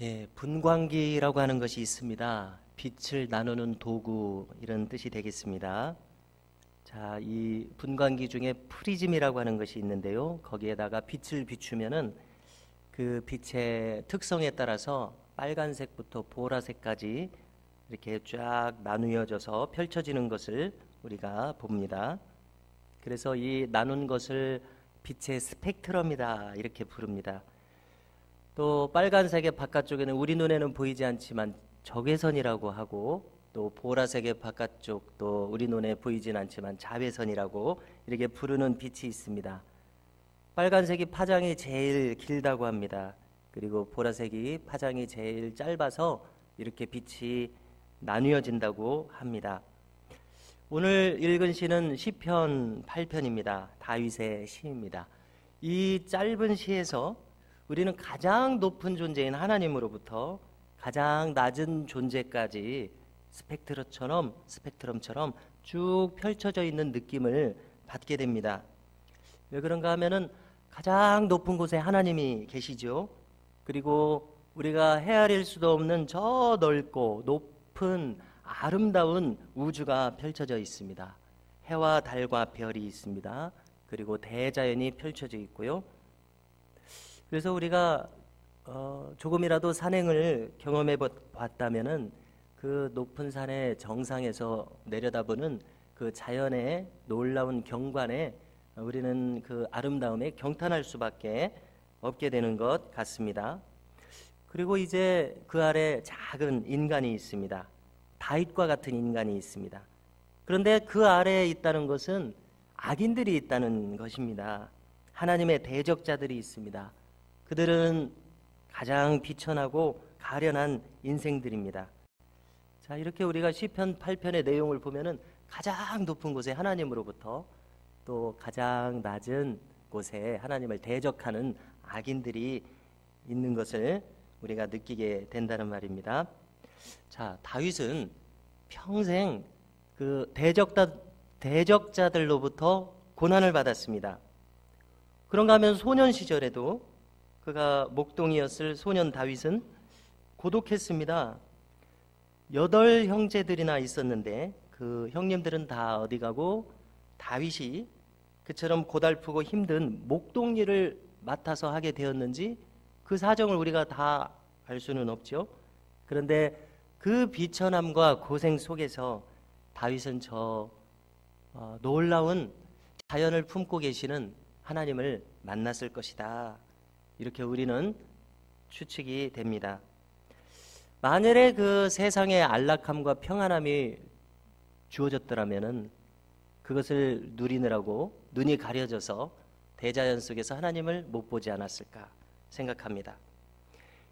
예, 분광기라고 하는 것이 있습니다. 빛을 나누는 도구 이런 뜻이 되겠습니다. 자, 이 분광기 중에 프리즘이라고 하는 것이 있는데요. 거기에다가 빛을 비추면은 그 빛의 특성에 따라서 빨간색부터 보라색까지 이렇게 쫙 나누어져서 펼쳐지는 것을 우리가 봅니다. 그래서 이 나눈 것을 빛의 스펙트럼이다 이렇게 부릅니다. 또 빨간색의 바깥쪽에는 우리 눈에는 보이지 않지만 적외선이라고 하고, 또 보라색의 바깥쪽도 우리 눈에 보이진 않지만 자외선이라고 이렇게 부르는 빛이 있습니다. 빨간색이 파장이 제일 길다고 합니다. 그리고 보라색이 파장이 제일 짧아서 이렇게 빛이 나뉘어진다고 합니다. 오늘 읽은 시는 시편 8편입니다. 다윗의 시입니다. 이 짧은 시에서 우리는 가장 높은 존재인 하나님으로부터 가장 낮은 존재까지 스펙트럼처럼 쭉 펼쳐져 있는 느낌을 받게 됩니다. 왜 그런가 하면은 가장 높은 곳에 하나님이 계시죠. 그리고 우리가 헤아릴 수도 없는 저 넓고 높은 아름다운 우주가 펼쳐져 있습니다. 해와 달과 별이 있습니다. 그리고 대자연이 펼쳐져 있고요. 그래서 우리가 조금이라도 산행을 경험해 봤다면은 그 높은 산의 정상에서 내려다보는 그 자연의 놀라운 경관에 우리는 그 아름다움에 경탄할 수밖에 없게 되는 것 같습니다. 그리고 이제 그 아래 작은 인간이 있습니다. 다윗과 같은 인간이 있습니다. 그런데 그 아래에 있다는 것은 악인들이 있다는 것입니다. 하나님의 대적자들이 있습니다. 그들은 가장 비천하고 가련한 인생들입니다. 자, 이렇게 우리가 시편 8편의 내용을 보면은 가장 높은 곳에 하나님으로부터 또 가장 낮은 곳에 하나님을 대적하는 악인들이 있는 것을 우리가 느끼게 된다는 말입니다. 자, 다윗은 평생 그 대적자들로부터 고난을 받았습니다. 그런가 하면 소년 시절에도 그가 목동이었을 소년 다윗은 고독했습니다. 8 형제들이나 있었는데 그 형님들은 다 어디 가고 다윗이 그처럼 고달프고 힘든 목동 일을 맡아서 하게 되었는지 그 사정을 우리가 다 알 수는 없죠. 그런데 그 비천함과 고생 속에서 다윗은 놀라운 자연을 품고 계시는 하나님을 만났을 것이다. 이렇게 우리는 추측이 됩니다. 만일에 그 세상의 안락함과 평안함이 주어졌더라면은 그것을 누리느라고 눈이 가려져서 대자연 속에서 하나님을 못 보지 않았을까 생각합니다.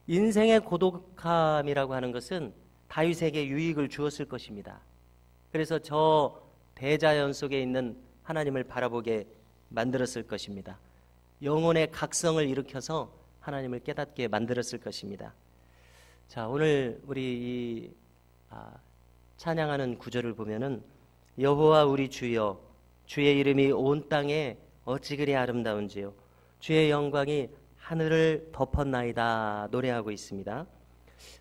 인생의 고독함이라고 하는 것은 다윗에게 유익을 주었을 것입니다. 그래서 저 대자연 속에 있는 하나님을 바라보게 만들었을 것입니다. 영혼의 각성을 일으켜서 하나님을 깨닫게 만들었을 것입니다. 자, 오늘 우리 찬양하는 구절을 보면은 여호와 우리 주여, 주의 이름이 온 땅에 어찌 그리 아름다운지요, 주의 영광이 하늘을 덮었나이다 노래하고 있습니다.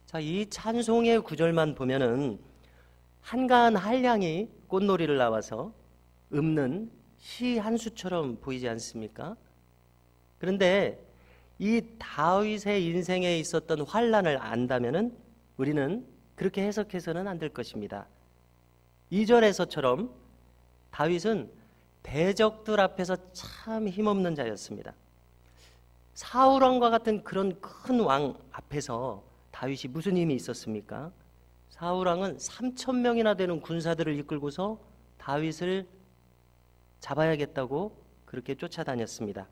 자, 이 찬송의 구절만 보면은 한가한 한량이 꽃놀이를 나와서 읊는 시 한 수처럼 보이지 않습니까? 그런데 이 다윗의 인생에 있었던 환난을 안다면은 우리는 그렇게 해석해서는 안 될 것입니다. 2절에서처럼 다윗은 대적들 앞에서 참 힘없는 자였습니다. 사울왕과 같은 그런 큰 왕 앞에서 다윗이 무슨 힘이 있었습니까? 사울왕은 3,000명이나 되는 군사들을 이끌고서 다윗을 잡아야겠다고 그렇게 쫓아다녔습니다.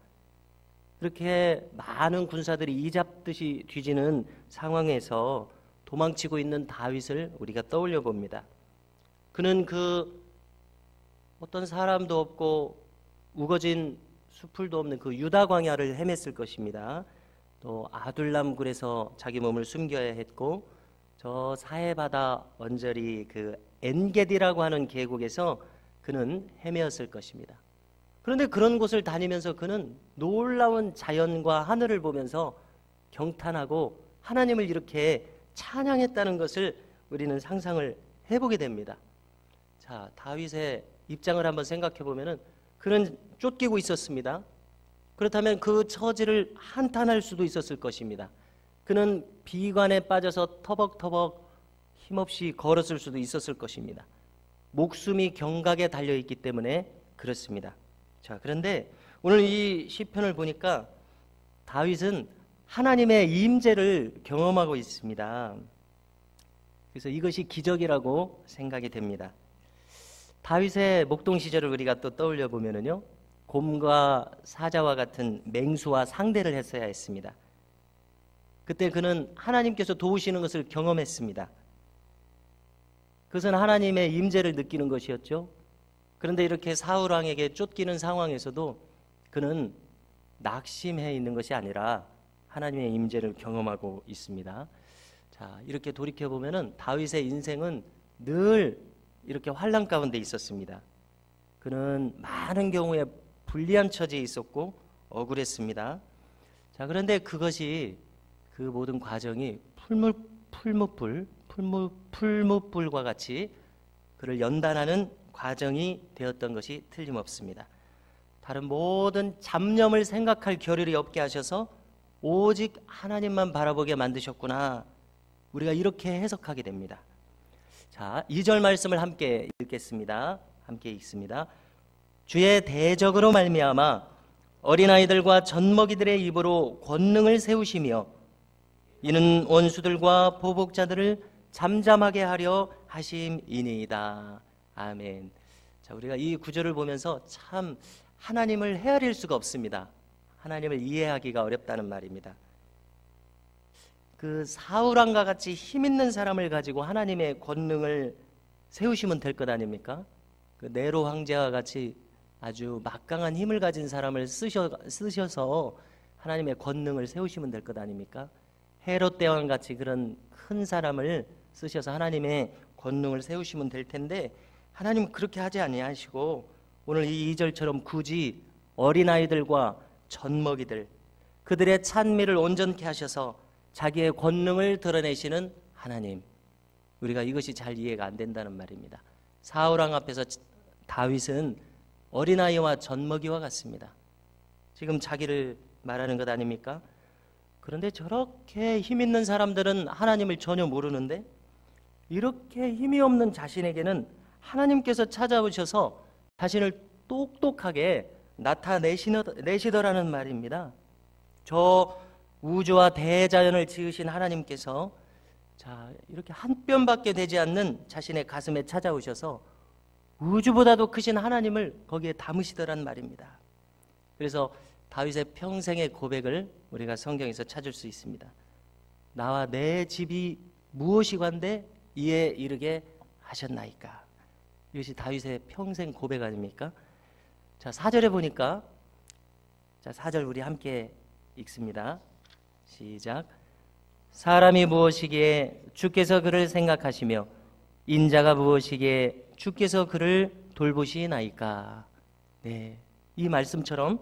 그렇게 많은 군사들이 이잡듯이 뒤지는 상황에서 도망치고 있는 다윗을 우리가 떠올려 봅니다. 그는 그 어떤 사람도 없고 우거진 수풀도 없는 그 유다 광야를 헤맸을 것입니다. 또 아둘람 굴에서 자기 몸을 숨겨야 했고, 저 사해바다 언저리 그 엔게디라고 하는 계곡에서 그는 헤매었을 것입니다. 그런데 그런 곳을 다니면서 그는 놀라운 자연과 하늘을 보면서 경탄하고 하나님을 이렇게 찬양했다는 것을 우리는 상상을 해보게 됩니다. 자, 다윗의 입장을 한번 생각해 보면은 그는 쫓기고 있었습니다. 그렇다면 그 처지를 한탄할 수도 있었을 것입니다. 그는 비관에 빠져서 터벅터벅 힘없이 걸었을 수도 있었을 것입니다. 목숨이 경각에 달려있기 때문에 그렇습니다. 자, 그런데 오늘 이 시편을 보니까 다윗은 하나님의 임재를 경험하고 있습니다. 그래서 이것이 기적이라고 생각이 됩니다. 다윗의 목동 시절을 우리가 또 떠올려 보면은요, 곰과 사자와 같은 맹수와 상대를 했어야 했습니다. 그때 그는 하나님께서 도우시는 것을 경험했습니다. 그것은 하나님의 임재를 느끼는 것이었죠. 그런데 이렇게 사울 왕에게 쫓기는 상황에서도 그는 낙심해 있는 것이 아니라 하나님의 임재를 경험하고 있습니다. 자, 이렇게 돌이켜 보면은 다윗의 인생은 늘 이렇게 환난 가운데 있었습니다. 그는 많은 경우에 불리한 처지에 있었고 억울했습니다. 자, 그런데 그것이 그 모든 과정이 풀무불과 같이 그를 연단하는 과정이 되었던 것이 틀림없습니다. 다른 모든 잡념을 생각할 겨를이 없게 하셔서 오직 하나님만 바라보게 만드셨구나. 우리가 이렇게 해석하게 됩니다. 자, 2절 말씀을 함께 읽겠습니다. 함께 읽습니다. 주의 대적으로 말미암아 어린아이들과 젖먹이들의 입으로 권능을 세우시며 이는 원수들과 보복자들을 잠잠하게 하려 하심이니이다. 아멘. 자, 우리가 이 구절을 보면서 참 하나님을 헤아릴 수가 없습니다. 하나님을 이해하기가 어렵다는 말입니다. 그 사울왕과 같이 힘 있는 사람을 가지고 하나님의 권능을 세우시면 될 것 아닙니까? 그 네로 황제와 같이 아주 막강한 힘을 가진 사람을 쓰셔서 하나님의 권능을 세우시면 될 것 아닙니까? 헤롯 대왕 같이 그런 큰 사람을 쓰셔서 하나님의 권능을 세우시면 될 텐데 하나님은 그렇게 하지 아니하시고 오늘 이 2절처럼 굳이 어린아이들과 젖먹이들 그들의 찬미를 온전케 하셔서 자기의 권능을 드러내시는 하나님, 우리가 이것이 잘 이해가 안 된다는 말입니다. 사울왕 앞에서 다윗은 어린아이와 젖먹이와 같습니다. 지금 자기를 말하는 것 아닙니까? 그런데 저렇게 힘 있는 사람들은 하나님을 전혀 모르는데 이렇게 힘이 없는 자신에게는 하나님께서 찾아오셔서 자신을 똑똑하게 나타내시더라는 말입니다. 저 우주와 대자연을 지으신 하나님께서 자, 이렇게 한 뼘밖에 되지 않는 자신의 가슴에 찾아오셔서 우주보다도 크신 하나님을 거기에 담으시더란 말입니다. 그래서 다윗의 평생의 고백을 우리가 성경에서 찾을 수 있습니다. 나와 내 집이 무엇이관데 이에 이르게 하셨나이까. 이것이 다윗의 평생 고백 아닙니까? 자, 4절에 보니까, 자, 4절 우리 함께 읽습니다. 시작. 사람이 무엇이기에 주께서 그를 생각하시며 인자가 무엇이기에 주께서 그를 돌보시나이까. 네, 이 말씀처럼,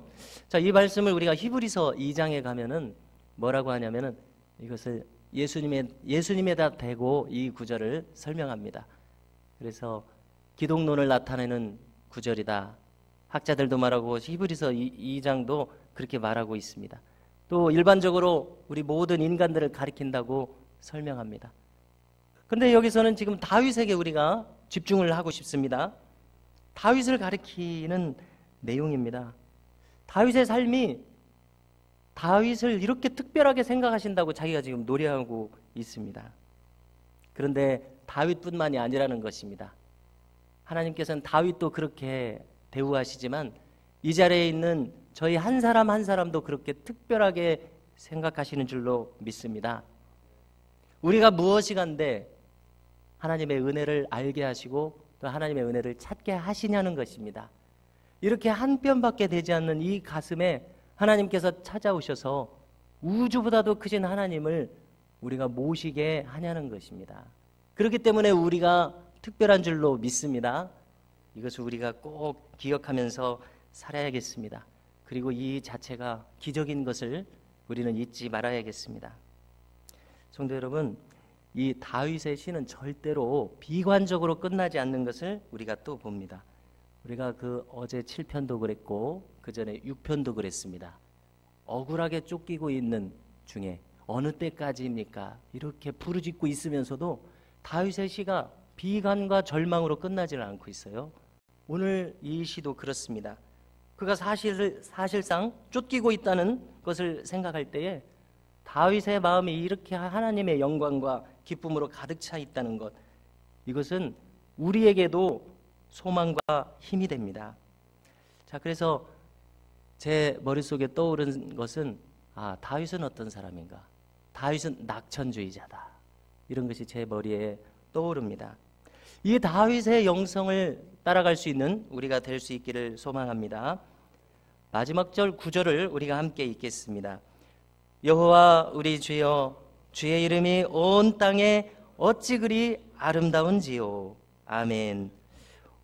자, 이 말씀을 우리가 히브리서 2장에 가면은 뭐라고 하냐면은 이것을 예수님에다 대고 이 구절을 설명합니다. 그래서 기독론을 나타내는 구절이다. 학자들도 말하고 히브리서 2장도 그렇게 말하고 있습니다. 또 일반적으로 우리 모든 인간들을 가리킨다고 설명합니다. 그런데 여기서는 지금 다윗에게 우리가 집중을 하고 싶습니다. 다윗을 가리키는 내용입니다. 다윗의 삶이 다윗을 이렇게 특별하게 생각하신다고 자기가 지금 노래하고 있습니다. 그런데 다윗뿐만이 아니라는 것입니다. 하나님께서는 다윗도 그렇게 대우하시지만 이 자리에 있는 저희 한 사람 한 사람도 그렇게 특별하게 생각하시는 줄로 믿습니다. 우리가 무엇이간데 하나님의 은혜를 알게 하시고 또 하나님의 은혜를 찾게 하시냐는 것입니다. 이렇게 한 뼘밖에 되지 않는 이 가슴에 하나님께서 찾아오셔서 우주보다도 크신 하나님을 우리가 모시게 하냐는 것입니다. 그렇기 때문에 우리가 특별한 줄로 믿습니다. 이것을 우리가 꼭 기억하면서 살아야겠습니다. 그리고 이 자체가 기적인 것을 우리는 잊지 말아야겠습니다. 성도 여러분, 이 다윗의 시는 절대로 비관적으로 끝나지 않는 것을 우리가 또 봅니다. 우리가 그 어제 7편도 그랬고 그 전에 6편도 그랬습니다. 억울하게 쫓기고 있는 중에 어느 때까지입니까? 이렇게 부르짖고 있으면서도 다윗의 시가 비관과 절망으로 끝나지는 않고 있어요. 오늘 이 시도 그렇습니다. 그가 사실상 쫓기고 있다는 것을 생각할 때에 다윗의 마음이 이렇게 하나님의 영광과 기쁨으로 가득 차 있다는 것, 이것은 우리에게도 소망과 힘이 됩니다. 자, 그래서 제 머릿속에 떠오른 것은 다윗은 어떤 사람인가? 다윗은 낙천주의자다. 이런 것이 제 머리에 떠오릅니다. 이 다윗의 영성을 따라갈 수 있는 우리가 될 수 있기를 소망합니다. 마지막 절 9절을 우리가 함께 읽겠습니다. 여호와 우리 주여, 주의 이름이 온 땅에 어찌 그리 아름다운지요. 아멘.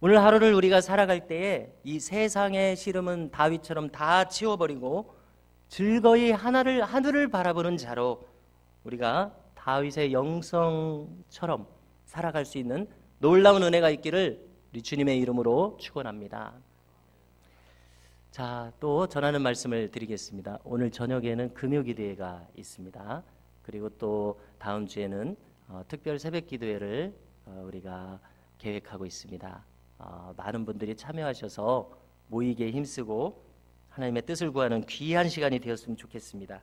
오늘 하루를 우리가 살아갈 때에 이 세상의 시름은 다윗처럼 다 치워버리고 즐거이 하늘을 바라보는 자로 우리가 다윗의 영성처럼 살아갈 수 있는 놀라운 은혜가 있기를 우리 주님의 이름으로 축원합니다. 자, 또 전하는 말씀을 드리겠습니다. 오늘 저녁에는 금요기도회가 있습니다. 그리고 또 다음 주에는 특별 새벽기도회를 우리가 계획하고 있습니다. 많은 분들이 참여하셔서 모이기에 힘쓰고 하나님의 뜻을 구하는 귀한 시간이 되었으면 좋겠습니다.